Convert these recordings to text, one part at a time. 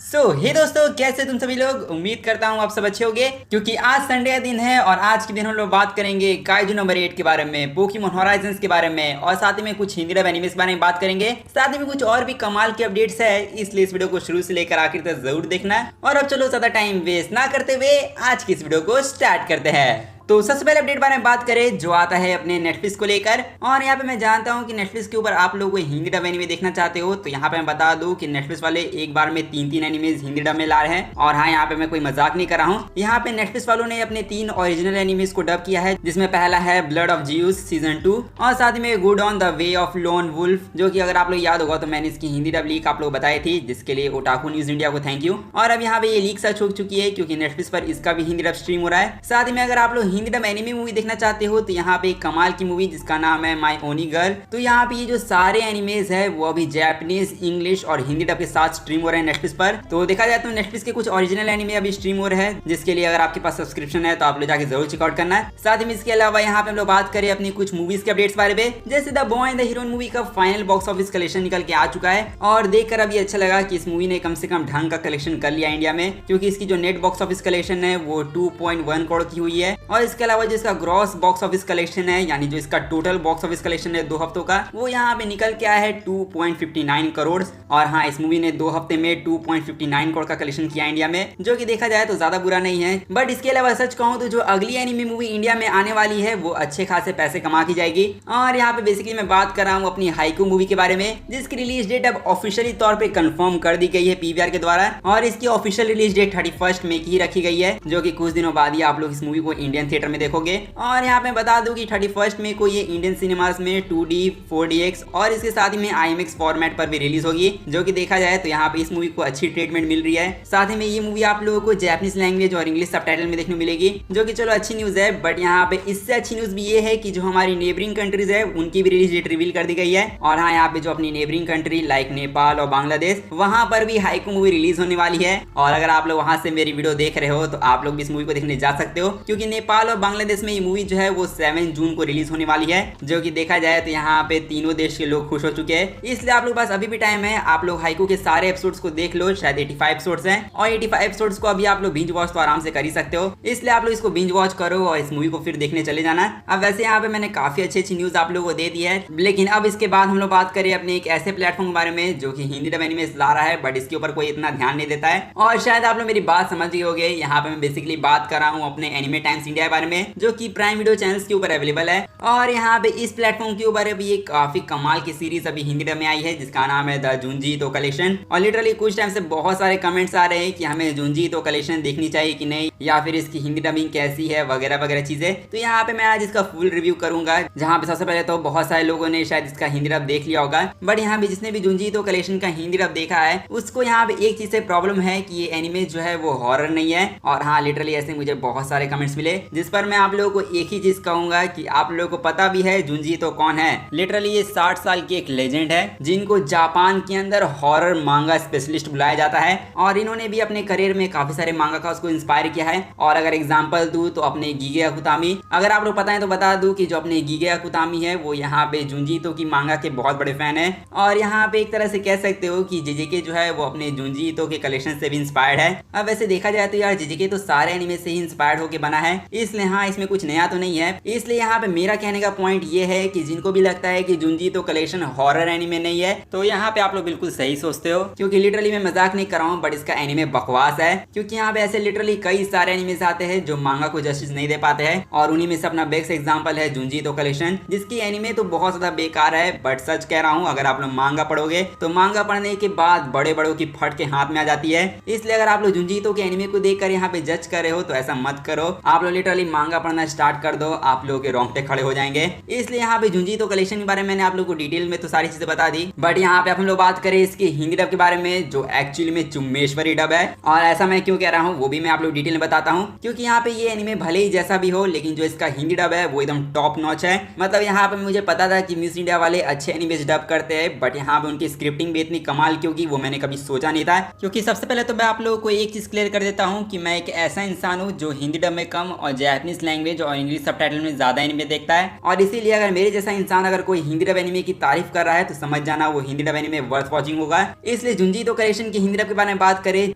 हे दोस्तों, कैसे तुम सभी लोग। उम्मीद करता हूँ आप सब अच्छे होंगे, क्योंकि आज संडे का दिन है और आज के दिन हम लोग बात करेंगे काइजू नंबर 8 के बारे में, पोकेमॉन होराइजन्स के बारे में और साथ ही में कुछ हिंदी डब एनिमेस के बारे में बात करेंगे। साथ ही में कुछ और भी कमाल के अपडेट्स है, इसलिए इस वीडियो को शुरू से लेकर आखिर तक जरूर देखना। और अब चलो ज्यादा टाइम वेस्ट ना करते हुए आज की इस वीडियो को स्टार्ट करते हैं। तो सबसे पहले अपडेट बारे में बात करें जो आता है अपने नेटफ्लिक्स को लेकर। और यहाँ पे मैं जानता हूँ कि नेटफ्लिक्स के ऊपर आप लोग को हिंदी डब एनिमे देखना चाहते हो, तो यहाँ पे मैं बता दूं कि नेटफ्लिक्स वाले एक बार में 3 एनिमेज हिंदी डब में ला रहे हैं। और हाँ, यहाँ पे मैं कोई मजाक नहीं कर रहा हूँ। यहाँ पे नेटफ्लिक्स वालों ने अपने 3 ओरिजिनल एनिमेज को डब किया है, जिसमें पहला है ब्लड ऑफ जियूस सीजन 2 और साथ ही में good on the way of lone wolf, जो कि अगर आप लोग याद होगा तो मैंने इसकी हिंदी डब लीक आप लोग बताई थी, जिसके लिए ओटाकू न्यूज इंडिया को थैंक यू। और अब यहाँ पे ये लीक सच हो चुकी है, क्योंकि नेटफ्लिक्स पर इसका भी हिंदी डब स्ट्रीम हो रहा है। साथ ही में अगर आप लोग हिंदी डब एनिमे मूवी देखना चाहते हो तो यहाँ पे एक कमाल की मूवी जिसका नाम है माय ओनी गर्ल। तो यहाँ पे ये जो सारे एनिमेज है वो अभी जापानीज, इंग्लिश और हिंदी डब के साथ स्ट्रीम हो रहे हैं नेटफ्लिक्स पर। तो देखा जाए तो नेटफ्लिक्स के कुछ ओरिजिनल एनिमे अभी स्ट्रीम हो रहे हैं, जिसके लिए अगर आपके पास सब्सक्रिप्शन है तो आप लोग जाके जरूर चेकआउट करना है। साथ ही में इसके अलावा यहाँ पे हम लोग बात करें अपनी कुछ मूवीज के अपडेट्स बारे में, जैसे the boy and the heroine movie का फाइनल बॉक्स ऑफिस कलेक्शन निकल के आ चुका है। और देखकर अभी अच्छा लगा कि इस मूवी ने कम से कम ढंग का कलेक्शन कर लिया इंडिया में, क्योंकि इसकी जो नेट बॉक्स ऑफिस कलेक्शन है वो 2.1 करोड़ की हुई है। और इसके अलावा जिसका ग्रॉस बॉक्स ऑफिस कलेक्शन है, यानी जो इसका टोटल बॉक्स ऑफिस कलेक्शन है 2 हफ्तों का, वो यहाँ पे निकल के आया है 2.59 करोड़। और हाँ, इस मूवी ने 2 हफ्ते में 2.59 करोड़ का कलेक्शन किया इंडिया में, जो कि देखा जाए तो ज्यादा बुरा नहीं है। बट इसके अलावा सच कहूँ तो जो अगली एनिमे मूवी इंडिया में आने वाली है वो अच्छे खासे पैसे कमा की जाएगी। और यहाँ पे बेसिकली मैं बात कर रहा हूँ अपनी हाइकू मूवी के बारे में, जिसकी रिलीज डेट अब ऑफिशियली तौर पे कंफर्म कर दी गई है पीवीआर के द्वारा। और इसकी ऑफिशियल रिलीज डेट 31 मई की ही रखी गई है, जो कि कुछ दिनों बाद ही आप लोग इस मूवी को इंडियन थिएटर में देखोगे। और यहाँ पे बता दूं कि 31 मई को ये इंडियन सिनेमास में 2D 4DX और इसके साथ ही में IMAX फॉर्मेट पर भी रिलीज होगी, जो कि देखा जाए तो यहाँ पे इस मूवी को अच्छी ट्रीटमेंट मिल रही है। साथ ही में ये मूवी आप लोगों को जापानीज लैंग्वेज और इंग्लिश सबटाइटल में देखने मिलेगी, जो कि चलो अच्छी न्यूज है। बट यहाँ पे इससे अच्छी न्यूज भी ये है कि जो हमारी नेबरिंग कंट्रीज है उनकी भी रिलीज डेट रिवील कर दी गई है। और हाँ, यहाँ पे जो अपनी नेबरिंग कंट्री लाइक नेपाल और बांग्लादेश, वहां पर भी हाइकू मूवी रिलीज होने वाली है। और अगर आप लोग वहां से मेरी वीडियो देख रहे हो तो आप लोग भी इस मूवी को देखने जा सकते हो, क्योंकि नेपाल और बांग्लादेश में ये मूवी जो है वो 7 जून को रिलीज होने वाली है, जो कि देखा जाए तो यहाँ पे तीनों देश के लोग खुश हो चुके हैं। इसलिए आप लोग पास अभी भी टाइम है, आप लोग हाइकू के सारे एपिसोड्स को देख लो। शायद 85 एपिसोड्स हैं और 85 एपिसोड्स को अभी आप लोग बिंज वॉच तो आराम से कर ही सकते हो। इसलिए आप लोग इसको बिंज वॉच करो और इस मूवी को फिर देखने चले जाना। अब वैसे यहाँ पे मैंने काफी अच्छी न्यूज आप लोगों को दे दी है, लेकिन अब इसके बाद हम लोग बात करें अपने एक ऐसे प्लेटफॉर्म के बारे में जो कि हिंदी डब एनिमे ला रहा है, बट इसके ऊपर कोई इतना ध्यान नहीं देता है। और शायद आप लोग मेरी बात समझ गए होंगे। यहाँ पे मैं बेसिकली बात कर रहा हूँ अपने एनिमे टाइम्स इंडिया के बारे में, जो कि प्राइम वीडियो चैनल्स के ऊपर अवेलेबल है। और यहाँ पे इस प्लेटफॉर्म के ऊपर अभी एक काफी कमाल की सीरीज अभी हिंदी डब में आई है, जिसका नाम है द जुंजी ईतो कलेक्शन। और लिटरली कुछ टाइम से बहुत सारे कमेंट्स आ रहे हैं कि हमें जुंजी ईतो कलेक्शन देखनी चाहिए कि नहीं, या फिर इसकी हिंदी डबिंग कैसी है वगैरह वगैरह चीजें। तो यहाँ पे मैं आज इसका फुल रिव्यू करूंगा, जहाँ पे सबसे पहले तो बहुत सारे लोगों ने शायद इसका हिंदी डब देख लिया होगा, बट यहाँ पे जिसने भी जुंजी ईतो कलेक्शन का हिंदी डब देखा है उसको यहाँ पे एक चीज से प्रॉब्लम है कि ये एनिमे जो है वो हॉरर नहीं है। और हाँ, लिटरली ऐसे मुझे बहुत सारे कमेंट्स मिले, जिस पर मैं आप लोगों को एक ही चीज कहूंगा कि आप लोगों को पता भी है जुंजी ईतो कौन है। लिटरली ये 60 साल की एक लेजेंड है, जिनको जापान के अंदर हॉरर मांगा स्पेशलिस्ट बुलाया जाता है। और इन्होंने भी अपने करियर में काफी सारे मांगा का उसको इंस्पायर किया है। और अगर एग्जांपल दूं तो अपने गीगे अकुतामी, अगर आप लोग पता है तो बता दूं कि जो अपने गीगे अकुतामी है वो यहाँ पे जुंजी ईतो की मांगा के बहुत बड़े फैन है। और यहाँ पे एक तरह से कह सकते हो कि जेजेके जो है वो अपने जुंजी ईतो के कलेक्शन से भी इंस्पायर्ड है। अब वैसे देखा जाए तो यार जेजेके तो सारे एनिमे से ही इंस्पायर्ड होकर बना है, इसलिए हाँ, इसमें कुछ नया तो नहीं है। इसलिए यहाँ पे मेरा कहने का पॉइंट ये है कि जिनको भी लगता है कि जुंजी ईतो कलेक्शन हॉरर एनिमे नहीं है, तो यहाँ पे आप लोग बिल्कुल सही सोचते हो, क्योंकि लिटरली मैं मजाक नहीं कर रहा हूँ, बट इसका एनिमे बकवास है। क्योंकि यहाँ पे ऐसे लिटरली कई सारे एनिमेस आते हैं जो मांगा को जस्टिस नहीं दे पाते हैं, और उन्हीं में से अपना बेस्ट एग्जांपल है जुंजी ईतो कलेक्शन, जिसकी एनिमे तो बहुत ज्यादा बेकार है। बट सच कह रहा हूँ, अगर आप लोग मांगा पढ़ोगे तो मांगा पढ़ने के बाद बड़े बड़ों की फट के हाथ में आ जाती है। इसलिए अगर आप लोग जुंजी ईतो के एनिमे को देखकर यहाँ पे जज कर रहे हो तो ऐसा मत करो। आप लोग लिटरली मांगा पढ़ना स्टार्ट कर दो, आप लोगों के रोंगटे खड़े हो जाएंगे। इसलिए यहाँ पे जुंजी ईतो कलेक्शन के बारे में मैंने आप लोग को डिटेल में तो सारी चीजें बता दी, बट यहाँ पे हम लोग बात करें इसकी हिंदी डब के बारे में, जो एक्चुअली में चुम्मेश्वरी डब है। और ऐसा मैं क्यों कह रहा हूँ वो भी मैं आप लोग डिटेल में बताता हूँ, क्योंकि यहाँ पे ये एनिमे भले ही जैसा भी हो, लेकिन जो इसका हिंदी डब है वो एकदम टॉप नॉच है। मतलब यहाँ पे मुझे पता था कि मिस इंडिया वाले अच्छे एनिमेज डब करते हैं, बट यहाँ पे उनकी स्क्रिप्टिंग भी इतनी कमाल की होगी वो मैंने कभी सोचा नहीं था। क्योंकि सबसे पहले तो मैं आप लोगों को एक चीज क्लियर कर देता हूँ कि मैं एक ऐसा इंसान हूँ जो हिंदी डब में कम और जैपनीज लैंग्वेज और इंग्लिश सबटाइटल में ज्यादा एनिमे देखता है, और इसीलिए अगर मेरे जैसा इंसान अगर कोई हिंदी डब एनिमे की तारीफ कर रहा है तो समझ जाना वो Hindi dub anime worth watching होगा। इसलिए जुंजी ईतो कलेक्शन की हिंदी डब के बारे में बात करें,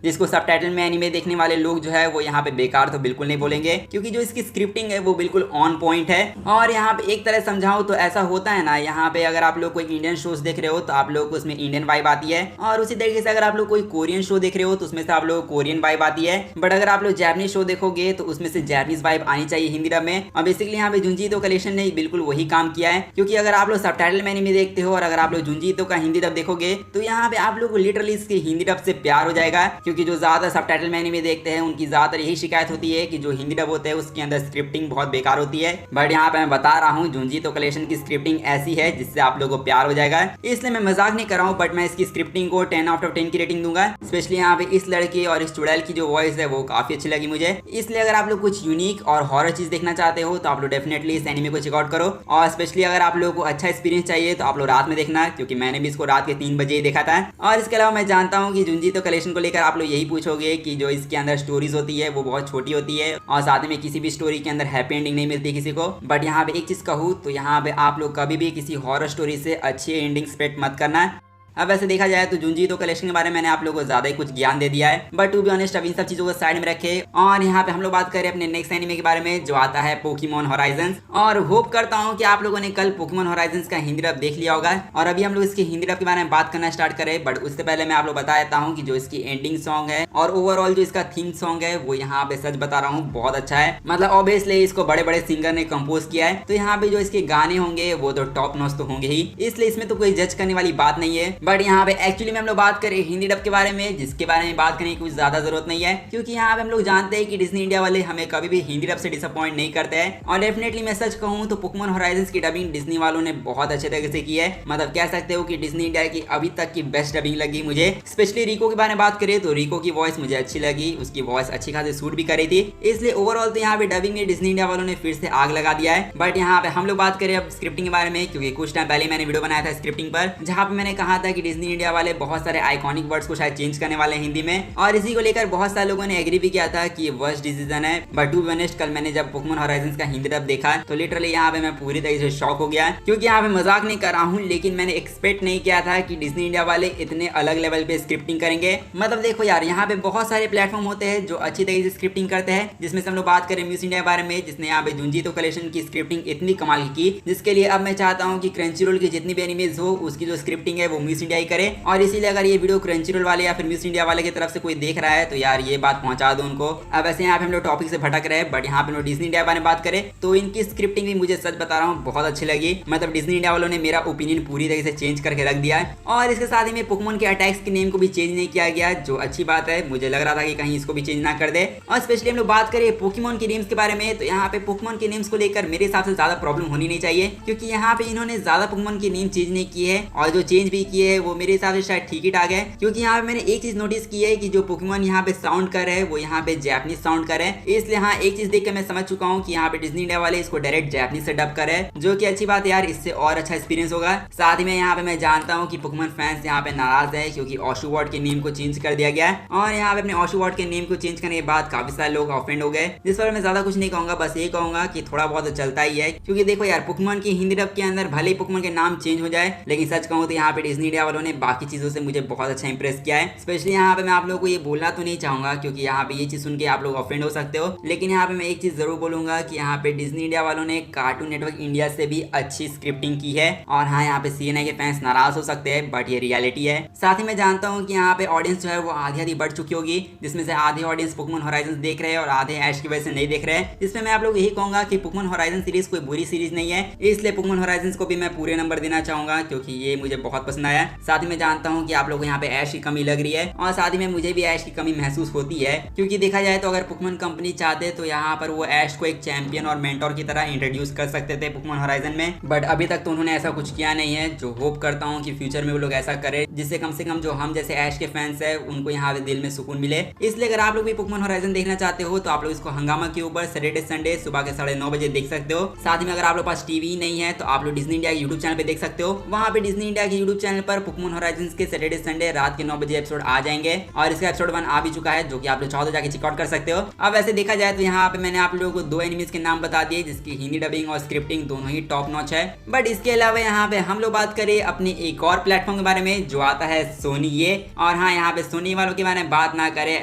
जिसको सबटाइटल में एनिमे देखने वाले लोग जो है वो यहाँ पे बेकार तो बिल्कुल नहीं बोलेंगे, क्योंकि जो इसकी स्क्रिप्टिंग है वो बिल्कुल ऑन पॉइंट है। और यहाँ पे एक तरह समझाऊं तो ऐसा होता है ना, यहाँ पे अगर आप लोग कोई इंडियन शोज देख रहे हो तो आप लोग को उसमें इंडियन वाइब आती है, और उसी तरीके से अगर आप लोग कोई कोरियन शो देख रहे हो तो उसमें से आप लोग कोरियन वाइब आती है। बट अगर आप लोग जैपनीज शो देखोगे तो उसमें से जैपनीज वाइब आनी चाहिए हिंदी डब में। और बेसिकली यहाँ पे जुंजी ईतो कलेक्शन ने बिल्कुल वही काम किया है, क्योंकि अगर आप लोग सबटाइटल में एनिमे देखते हो और अगर आप लोग जुंजी ईतो का हिंदी डब देखोगे तो यहाँ पे आप लोग को लिटरली इसकी हिंदी डब से प्यार हो जाएगा। क्योंकि जो ज्यादा सबटाइटल में एनिमे देखते हैं उनकी ज्यादातर यही शिकायत होती है कि जो हिंदी डब होता है उसके अंदर स्क्रिप्टिंग बहुत बेकार होती है। बट यहाँ पे मैं बता रहा हूँ जुंजी ईतो कलेक्शन की स्क्रिप्टिंग ऐसी है जिससे आप लोगों को प्यार हो जाएगा। इसलिए मैं मजाक नहीं कर रहा हूँ, बट मैं इसकी स्क्रिप्टिंग को 10 आउट ऑफ 10 की रेटिंग दूंगा। स्पेशली यहाँ पे इस लड़के और इस चुड़ैल की जो वॉइस है वो काफी अच्छी लगी मुझे। इसलिए अगर आप लोग कुछ यूनिक और हॉरर चीज देखना चाहते हो तो आप लोग डेफिनेटली इस एनिमे को चेकआउट करो। और स्पेशली अगर आप लोगों को अच्छा एक्सपीरियंस चाहिए तो आप लोग रात में देखना, क्योंकि मैंने भी इसको रात के 3 बजे ही देखा था। और इसके अलावा मैं जानता हूँ कि जुंजी ईतो कलेक्शन को लेकर आप लोग यही पूछोगे कि जो इसके अंदर स्टोरीज होती है वो बहुत छोटी होती है, और साथ में किसी भी स्टोरी के अंदर हैप्पी एंडिंग नहीं मिलती किसी को। बट यहाँ पे एक चीज कहूँ तो यहाँ पे आप लोग कभी भी किसी हॉरर स्टोरी से अच्छी एंडिंग एक्सपेक्ट मत करना। अब वैसे देखा जाए तो जुंजी ईतो कलेक्शन के बारे में मैंने आप लोगों को ज्यादा ही कुछ ज्ञान दे दिया है, बट टू बी ऑनेस्ट अब इन सब चीजों को साइड में रखे और यहाँ पे हम लोग बात करें अपने नेक्स्ट एनिमे के बारे में, जो आता है पोकेमॉन होराइजन्स। और होप करता हूँ कि आप लोगों ने कल पोकेमॉन होराइजन्स का हिंदी डब देख लिया होगा, और अभी हम लोग इसकी हिंदी डब के बारे में बात करना स्टार्ट करें। बट उससे पहले मैं आप लोग बता देता हूँ कि जो इसकी एंडिंग सॉन्ग है और ओवरऑल जो इसका थीम सॉन्ग है वो यहाँ पे सच बता रहा हूँ बहुत अच्छा है। मतलब ऑब्वियसली इसको बड़े बड़े सिंगर ने कंपोज किया है, तो यहाँ पे जो इसके गाने होंगे वो तो टॉप नॉच तो होंगे ही, इसलिए इसमें तो कोई जज करने वाली बात नहीं है। बट यहाँ पे एक्चुअली में हम लोग बात करें हिंदी डब के बारे में, जिसके बारे में बात करने की कुछ ज्यादा जरूरत नहीं है, क्योंकि यहाँ पे हम लोग जानते हैं कि डिज्नी इंडिया वाले हमें कभी भी हिंदी डब से डिसअपॉइंट नहीं करते हैं। और डेफिनेटली मैं सच कहूँ तो पोकेमॉन होराइजन्स की डबिंग डिज्नी वालों ने बहुत अच्छे तरीके से की है। मतलब कह सकते हो कि डिज्नी इंडिया की अभी तक की बेस्ट डबिंग लगी मुझे। स्पेशली रिको के बारे में बात करें तो रिको की वॉइस मुझे अच्छी लगी, उसकी वॉइस अच्छी खासी सूट भी करी थी। इसलिए ओवरऑल तो यहाँ पे डबिंग में डिज्नी इंडिया वालों ने फिर से आग लगा दिया है। बट यहाँ पे हम लोग बात करें अब स्क्रिप्टिंग के बारे में, क्योंकि कुछ टाइम पहले मैंने वीडियो बनाया था स्क्रिप्टिंग पर, जहाँ पे मैंने कहा था कि डिज्नी इंडिया वाले बहुत सारे आइकॉनिक वर्ड्स को शायद चेंज करने वाले हैं हिंदी में, और इसी को लेकर बहुत सारे लोगों ने एग्री भी किया था कि ये वर्स्ट डिसीजन है। बट टू बी ऑनेस्ट कल मैंने जब पोकेमॉन होराइजन्स का हिंदी डब देखा तो लिटरली यहाँ पे मैं पूरी तरीके से शॉक हो गया, क्योंकि यहाँ पे मजाक नहीं कर रहा हूँ, लेकिन मैंने एक्सपेक्ट नहीं किया था कि डिज्नी इंडिया वाले इतने अलग लेवल पे स्क्रिप्टिंग करेंगे। मतलब देखो यार, यहाँ पे बहुत सारे प्लेटफॉर्म होते हैं जो अच्छी तरीके से स्क्रिप्टिंग करते हैं, जिसमें से हम लोग बात करें म्यूजिक इंडिया के बारे में, जिसने यहाँ पे जुंजी ईतो कलेक्शन की स्क्रिप्टिंग इतनी कमाल की, जिसके लिए अब मैं चाहता हूँ कि क्रंचीरोल की जितनी भी एनिमेज हो उसकी जो स्क्रिप्टिंग है वो म्यूजिक इंडिया ही करे। और इसीलिए अगर ये वीडियो क्रंचीरोल वाले या फिर म्यूजिक इंडिया वाले की तरफ से कोई देख रहा है तो यार ये बात पहुंचा दो उनको। अब वैसे यहाँ पे हम लोग टॉपिक से भटक रहे हैं, बट यहाँ पे डिज्नी इंडिया के बारे में बात करें तो इनकी स्क्रिप्टिंग भी मुझे सच बता रहा हूँ बहुत अच्छी लगी। मतलब डिज्नी इंडिया वालों ने मेरा ओपिनियन पूरी तरीके से चेंज करके रख दिया है, और इसके साथ ही में पोकेमॉन के अटैक्स के नेम को भी चेंज नहीं किया गया, जो अच्छी बात है। मुझे लग रहा था कि कहीं इसको भी चेंज ना कर दे। और स्पेशली हम लोग बात करें पोकेमॉन के नेम्स के बारे में, तो यहाँ पे पोकेमॉन के नेम्स को लेकर मेरे हिसाब से ज्यादा प्रॉब्लम होनी नहीं चाहिए, क्योंकि यहाँ पे इन्होंने ज्यादा पोकेमॉन के नेम चेंज नहीं किए हैं, और जो चेंज भी किए हैं वो मेरे हिसाब से शायद ठीक ही ठाक है। क्योंकि यहाँ पे मैंने एक चीज नोटिस की है कि जो पोकेमॉन यहाँ पे साउंड कर रहे हैं वो यहाँ पे जैपनीज साउंड कर रहे हैं। इसलिए हाँ, एक चीज देख के मैं समझ चुका हूँ कि यहाँ पे डिज्नी इंडिया वाले इसको डायरेक्ट जैपनीज से डब कर रहे हैं, जो कि अच्छी बात है यार, इससे और अच्छा एक्सपीरियंस होगा। साथ ही में यहाँ पे मैं जानता हूँ कि पोकेमॉन फैंस यहाँ पे नाराज है, क्योंकि ऑशुवॉर्ड के नेम को चेंज कर दिया गया है, और यहाँ पे अपने ऑशुवॉर्ड के नेम को चेंज करने के बाद काफी सारे लोग ऑफेंड हो गए, जिस पर मैं ज्यादा कुछ नहीं कहूंगा, बस ये कहूंगा कि थोड़ा बहुत चलता ही है। क्योंकि देखो यार, पोकेमॉन की हिंदी डब के अंदर भले ही पोकेमॉन के नाम चेंज हो जाए, लेकिन सच कहूँ तो यहाँ पे डिज्नी इंडिया वालों ने बाकी चीजों से मुझे बहुत अच्छा इंप्रेस किया है। स्पेशली यहाँ पे मैं आप लोगों को ये बोलना तो नहीं चाहूंगा, क्योंकि यहाँ पे ये चीज सुन के आप लोग ऑफेंड हो सकते हो, लेकिन यहाँ पे मैं एक चीज जरूर बोलूंगा कि यहाँ पे डिज्नी इंडिया वालों ने कार्टून नेटवर्क इंडिया से भी अच्छी स्क्रिप्टिंग की है। और हाँ, यहाँ पे सीएनआई के फैंस नाराज हो सकते हैं, बट ये रियलिटी है। साथ ही मैं जानता हूँ कि यहाँ पे ऑडियंस जो है वो आधी आधी बढ़ चुकी होगी, जिसमें से आधी ऑडियंस पोकेमॉन होराइजन्स देख रहे हैं और आधे ऐश की वजह से नहीं देख रहे हैं। जिसमें मैं आप लोग यही कहूंगा कि पोकेमॉन होराइजन सीरीज कोई बुरी सीरीज नहीं है, इसलिए पोकेमॉन होराइजन्स को भी मैं पूरे नंबर देना चाहूंगा, क्योंकि ये मुझे बहुत पसंद आया। साथ ही मैं जानता हूँ कि आप लोगों को यहाँ पे ऐश की कमी लग रही है, और साथ ही में मुझे भी ऐश की कमी महसूस होती है, क्योंकि देखा जाए तो अगर पोकेमॉन कंपनी चाहते तो यहाँ पर वो ऐश को एक चैंपियन और मेंटोर की तरह इंट्रोड्यूस कर सकते थे पोकेमॉन होराइजन में, बट अभी तक तो उन्होंने ऐसा कुछ किया नहीं है। जो होप करता हूँ कि फ्यूचर में वो लोग ऐसा करे, जिससे कम से कम जो हम जैसे ऐश के फैंस है उनको यहाँ पे दिल में सुकून मिले। इसलिए अगर आप लोग भी पोकेमॉन होराइजन देखना चाहते हो तो आप लोग इसको हंगामा के ऊपर सैटरडे संडे सुबह के 9:30 बजे देख सकते हो। साथ ही में अगर आप लोग पास टीवी नहीं है तो आप लोग डिज्नी इंडिया के यूट्यूब चैनल पे देख सकते हो। वहाँ पे डिज्नी इंडिया के यूट्यूब चैनल पर पोकेमॉन होराइजन्स के सैटरडे संडे रात के 9 बजे एपिसोड आ जाएंगे और इसका एपिसोड 1 आ भी चुका है, जो कि आप लोग चाहो तो जाके चेकआउट कर सकते हो। अब वैसे देखा जाए तो यहाँ पे मैंने आप लोगों को 2 एनिमीज के नाम बता दिए जिसकी हिंदी डबिंग और स्क्रिप्टिंग दोनों ही टॉप नॉच है। बट इसके अलावा यहाँ पे हम लोग बात करें अपने एक और प्लेटफॉर्म के बारे में जो आता है सोनी ये। और हाँ, यहाँ पे सोनी वालों के बारे में बात ना करे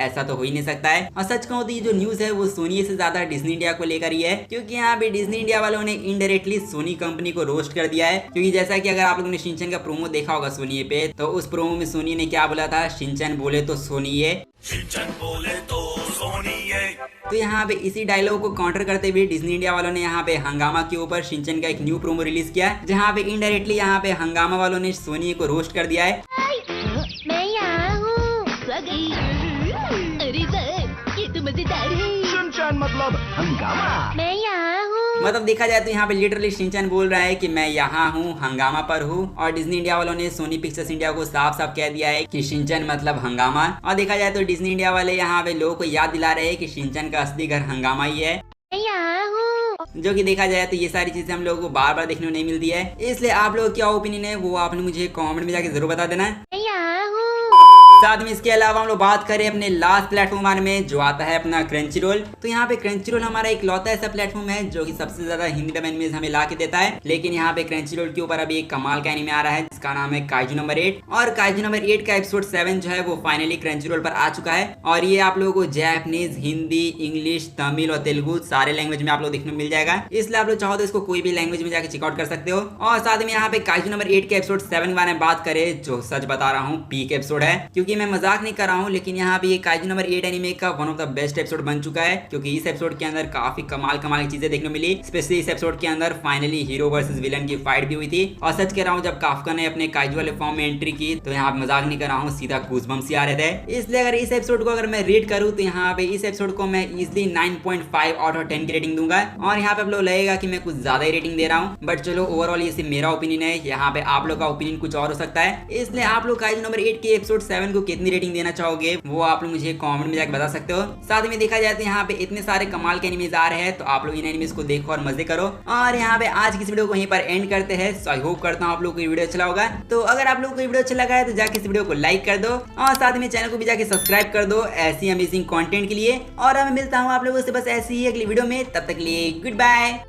ऐसा तो हो ही नहीं सकता है। और सच कहूँ तो ये जो न्यूज है वो सोनी से ज्यादा डिज्नी इंडिया को लेकर ही है, क्योंकि यहाँ पे डिज्नी इंडिया वालों ने इनडायरेक्टली सोनी कंपनी को रोस्ट कर दिया है। क्योंकि जैसा कि अगर आप लोगों ने शिनचैन का प्रोमो देखा होगा सोनी पे, तो उस प्रोमो में सोनी ने क्या बोला था, शिनचैन बोले तो सोनी ये, शिनचैन बोले तो सोनी ये। तो यहाँ पे इसी डायलॉग को काउंटर करते हुए डिज्नी इंडिया वालों ने यहाँ पे हंगामा के ऊपर शिनचैन का एक न्यू प्रोमो रिलीज किया, जहाँ पे इनडायरेक्टली यहाँ पे हंगामा वालों ने सोनी को रोस्ट कर दिया है। मैं यहाँ हूँ। अरे सर, ये तो मजेदार है। शिनचैन मतलब हंगामा। मैं यहाँ हूँ। मतलब देखा जाए तो यहाँ पे लिटरली शिनचैन बोल रहा है कि मैं यहाँ हूँ, हंगामा पर हूँ। और डिज्नी इंडिया वालों ने सोनी पिक्चर्स इंडिया को साफ साफ कह दिया है कि शिनचैन मतलब हंगामा। और देखा जाए तो डिज्नी इंडिया वाले यहाँ पे लोगों को याद दिला रहे हैं कि शिनचैन का असली घर हंगामा ही है, मैं यहाँ हूँ। जो कि देखा जाए तो ये सारी चीजें हम लोगों को बार बार देखने को नहीं मिलती है। इसलिए आप लोगों क्या ओपिनियन है वो आपने मुझे कमेंट में जाके जरूर बता देना है। मैं यहाँ हूँ। साथ में इसके अलावा हम लोग बात करें अपने लास्ट प्लेटफॉर्म बारे में जो आता है अपना क्रंचीरोल। तो यहाँ पे क्रंचीरोल हमारा इकलौता ऐसा प्लेटफॉर्म है जो कि सबसे ज्यादा हिंदी डब एनिमेज हमें ला के देता है। लेकिन यहाँ पे क्रंचीरोल के ऊपर अभी एक कमाल का एनिमे आ रहा है जिसका नाम है काइजू नंबर 8। और काइजू नंबर 8 का एपिसोड 7 जो है वो फाइनली क्रंचीरोल पर आ चुका है। और ये आप लोगों को जापानीज, हिंदी, इंग्लिश, तमिल और तेलुगु सारे लैंग्वेज में आप लोग देखने को मिल जाएगा। इसलिए आप लोग चाहो तो इसको कोई भी लैंग्वेज में जाकर चेकआउट कर सकते हो। और साथ में यहाँ पे काइजू नंबर 8 के एपिसोड 7 के बारे में बात करें, जो सच बता रहा हूँ पीक एपिसोड है, क्योंकि मैं मजाक नहीं कर रहा हूँ। लेकिन यहाँ पे ये काइजू नंबर 8 एनीमे का one of the best episode बन चुका है, क्योंकि इस एपिसोड के अंदर काफी कमाल की चीजें देखने को मिली। स्पेशली इस एपिसोड के अंदर फाइनली हीरो वर्सेस विलन की फाइट भी हुई थी। और सच कह रहा हूँ, जब काफका ने अपने काइजू वाले फॉर्म में एंट्री की तो यहाँ पे मजाक नहीं कर रहा हूँ, सीधा गूज़बम्प्स आ रहे थे। इसलिए अगर इस एपिसोड को अगर मैं रेट करूँ तो यहाँ पे इस एपिसोड को मैं इजिली 9.5 आउट ऑफ 10 की रेटिंग दूंगा। और यहाँ पे आप लोग लगेगा कि मैं कुछ ज्यादा ही रेटिंग दे रहा हूँ, बट चलो ओवरऑल ये सिर्फ मेरा ओपिनियन है। यहाँ पे आप लोग का ओपिनियन कुछ और हो सकता है। इसलिए आप लोग काइजू नंबर 8 के एपिसोड 7 को कितनी रेटिंग देना चाहोगे वो आप लोग मुझे कमेंट में जाकर बता सकते हो। साथ में देखा जाए तो यहाँ पे इतने सारे कमाल के एनिमेज आ रहे हैं, तो आप लोग इन एनिमेज को देखो और मजे करो। और यहाँ पे आज की इस वीडियो को वहीं पर एंड करते हैं। सो आई होप करता हूँ आप लोग को ये वीडियो अच्छा होगा। तो अगर आप लोग को ये वीडियो अच्छा लगा है तो जाके इस वीडियो को लाइक कर दो और साथ में चैनल को भी जाके सब्सक्राइब कर दो ऐसी अमेजिंग कंटेंट के लिए। और मैं मिलता हूँ आप लोगों से बस ऐसी ही अगली वीडियो में, तब तक के लिए गुड बाय।